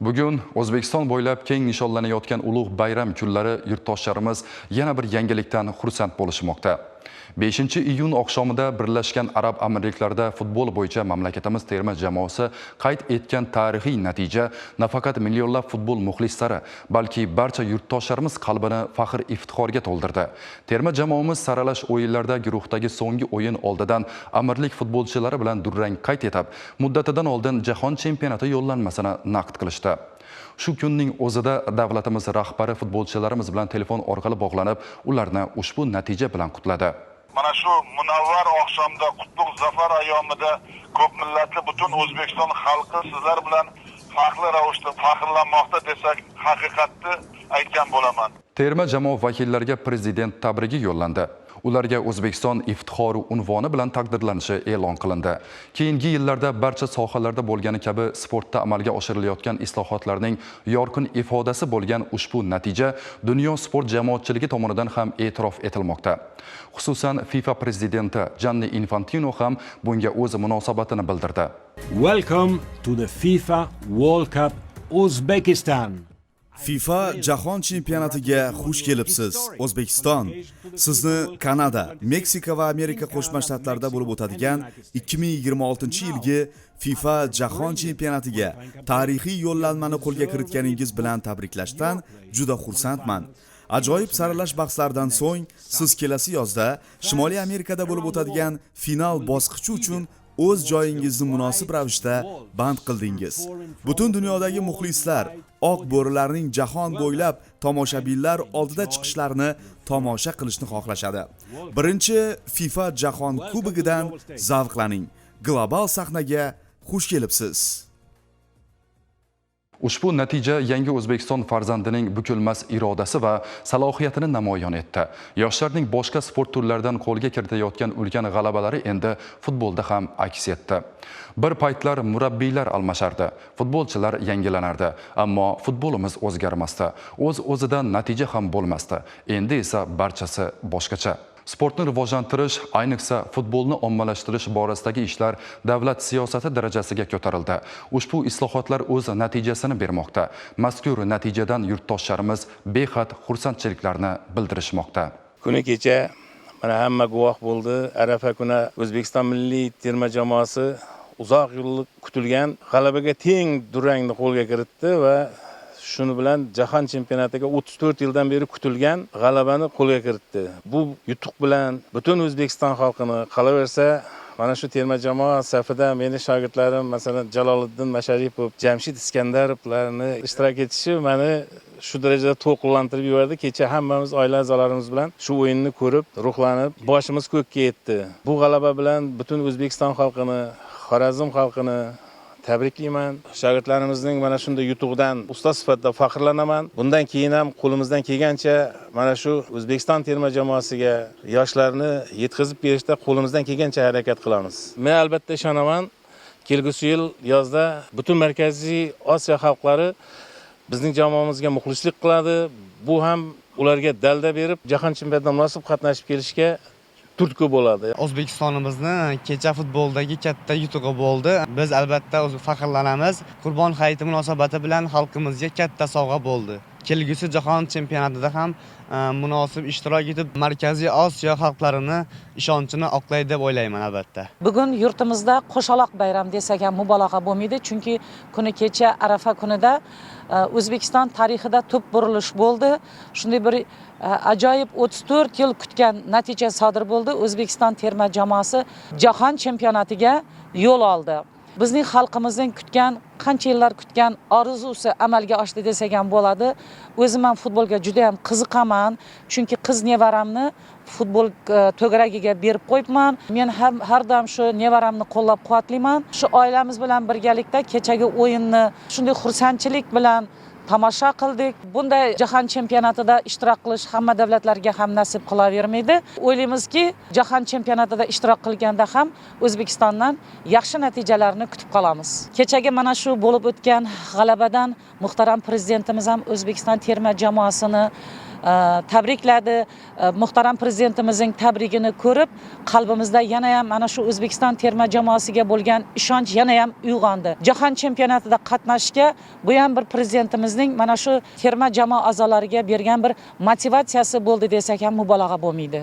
Bugun O'zbekiston bo'ylab keng nishonlanayotgan ulug' bayram kunlari yurtdoshlarimiz yana bir yangilikdan xursand bo'lishmoqda. 5-iyun oqshomida Birlashgan Arab Amirliklarida futbol bo'yicha mamlakatimiz terma jamoasi qayd etgan tarixiy natija nafaqat millionlab futbol muxlislari, balki barcha yurtdoshlarimiz qalbini faxr iftixorga to'ldirdi. Terma jamoamiz saralash o'yinlarida guruhdagi so'nggi o'yin oldidan amirlik futbolchilari bilan durang qayd etib, muddatidan oldin jahon chempionati yo'llanmasini naqd qilishdi. Shu kunning o'zida davlatimiz rahbari futbolchilarimiz bilan telefon orqali bog'lanib, ularni ushbu natija bilan qutladi. Mana shu munavvar oqshomda, qutlug' zafar ayyomida ko'p millatli butun O'zbekiston xalqi sizlar bilan faxrli ravishda faxrlanmoqda desak, haqiqatni aytgan bo'laman. Terma jamoa vakillariga prezident tabrigi yo'llandi. Ularga O'zbekiston iftixori unvoni bilan taqdirlanishi e'lon qilindi. Keyingi yillarda barcha sohalarda bo'lgani kabi sportda amalga oshirilayotgan islohotlarning yorqin ifodasi bo'lgan ushbu natija dunyo sport jamoatchiligi tomonidan ham e'tirof etilmoqda. Xususan, FIFA prezidenti Gianni Infantino ham bunga o'z munosabatini bildirdi. Welcome to the FIFA World Cup Uzbekistan. FIFA jahon chempionatiga xush kelibsiz. O'zbekiston sizni Kanada, Meksika va Amerika Qo'shma Shtatlarida bo'lib o'tadigan 2026-yilgi FIFA jahon chempionatiga tarixiy yo'llanmani qo'lga kiritganingiz bilan tabriklashdan juda xursandman. Ajoyib saralash bahslaridan so'ng siz kelasi yozda Shimoliy Amerikada bo'lib o'tadigan final bosqichi uchun o'z joyingizni munosib ravishda band qildingiz. Butun dunyodagi muxlislar oq bo'rilarning jahon bo'ylab tomoshabinlar oldida chiqishlarini tomosha qilishni xohlashadi. Birinchi FIFA jahon kubogidan zavqlaning. Global sahnaga xush kelibsiz. Ushbu natija yangi O'zbekiston farzandining bukilmas irodasi va salohiyatini namoyon etdi. Yoshlarning boshqa sport turlaridan qo'lga kiritayotgan ulkan g'alabalari endi futbolda ham aks etdi. Bir paytlar murabbiylar almashardi, futbolchilar yangilanardi, ammo futbolimiz o'zgarmasdi. O'z-o'zidan natija ham bo'lmasdi. Endi esa barchasi boshqacha. Sportni rivojlantirish, ayniqsa futbolni ommalashtirish borasidagi ishlar davlat siyosati darajasiga ko'tarildi. Ushbu islohotlar o'z natijasini bermoqda. Mazkur natijadan yurtdoshlarimiz behad xursandchiliklarni bildirishmoqda. Kuni kecha mana hamma guvoh bo'ldi. Arafa kuni O'zbekiston milliy terma jamoasi uzoq yillik kutilgan g'alabaga teng durangni qo'lga kiritdi va shuni bilan jahon chempionatiga 34 yildan beri kutilgan g'alabani qo'lga kiritdi. Bu yutuq bilan butun O'zbekiston xalqini, qolaversa, mana shu terma jamoa safida meni shogirdlarim, masalan, Jaloliddin Masharipov, Jamshid Iskandarovlarni ishtirok etishi meni shu darajada to'lqinlantirib yubordi. Kecha hammamiz oila a'zolarimiz bilan shu o'yinni ko'rib, ruhlanib, boshimiz ko'kka yetdi. Bu g'alaba bilan butun O'zbekiston xalqini, Xorazm xalqini tabriklayman. Shogirdlarimizning mana shunday yutuqdan ustoz sifatida faxrlanaman. Bundan keyin ham qo'limizdan kelgancha mana shu O'zbekiston terma jamoasiga yoshlarni yetkazib berishda qo'limizdan kelgancha harakat qilamiz. Men albatta ishonaman, kelgusi yil yozda butun Markaziy Osiyo xalqlari bizning jamoamizga muxlislik qiladi. Bu ham ularga dalda berib, jahon chempionatida munosib qatnashib kelishga turtki bo'ladi. O'zbekistonimizni kecha futboldagi katta yutug'i bo'ldi. Biz albatta faxrlanamiz. Qurbon hayiti munosabati bilan xalqimizga katta sovg'a bo'ldi. Kelgusi jahon chempionatida ham munosib ishtirok etib, Markaziy Osiyo xalqlarini ishonchini oqlaydi deb o'ylayman albatta. Bugun yurtimizda qo'shaloq bayram desak ham mubolag'a bo'lmaydi, chunki kuni kecha Arafa kunida O'zbekiston tarixida tub burilish bo'ldi. Shunday bir ajoyib 34 yil kutgan natija sodir bo'ldi. O'zbekiston terma jamoasi jahon chempionatiga yo'l oldi. Bizning xalqimizning kutgan, qancha yillar kutgan orzusi amalga oshdi desak ham bo'ladi. O'zim ham futbolga juda ham qiziqaman, chunki qiz nevaramni futbol to'garagiga berib qo'yibman. Men ham har doim shu nevaramni qo'llab-quvvatlayman. Shu oilamiz bilan birgalikda kechagi o'yinni shunday xursandchilik bilan tomosha qildik. Bunday jahon chempionatida ishtirok qilish hamma davlatlarga ham nasib qilavermaydi. O'ylaymizki, jahon chempionatida ishtirok qilganda ham O'zbekistondan yaxshi natijalarni kutib qolamiz. Kechagi mana shu bo'lib o'tgan g'alabadan muhtaram prezidentimiz ham O'zbekiston terma jamoasini tabrikladi. Muhtaram prezidentimizning tabrigini ko'rib, qalbimizda yana ham mana shu O'zbekiston terma jamoasiga bo'lgan ishonch yana ham uyg'ondi. Jahon chempionatida qatnashishga bu ham bir prezidentimizning mana shu terma jamoa a'zolariga bergan bir motivatsiyasi bo'ldi desak ham mubolag'a bo'lmaydi.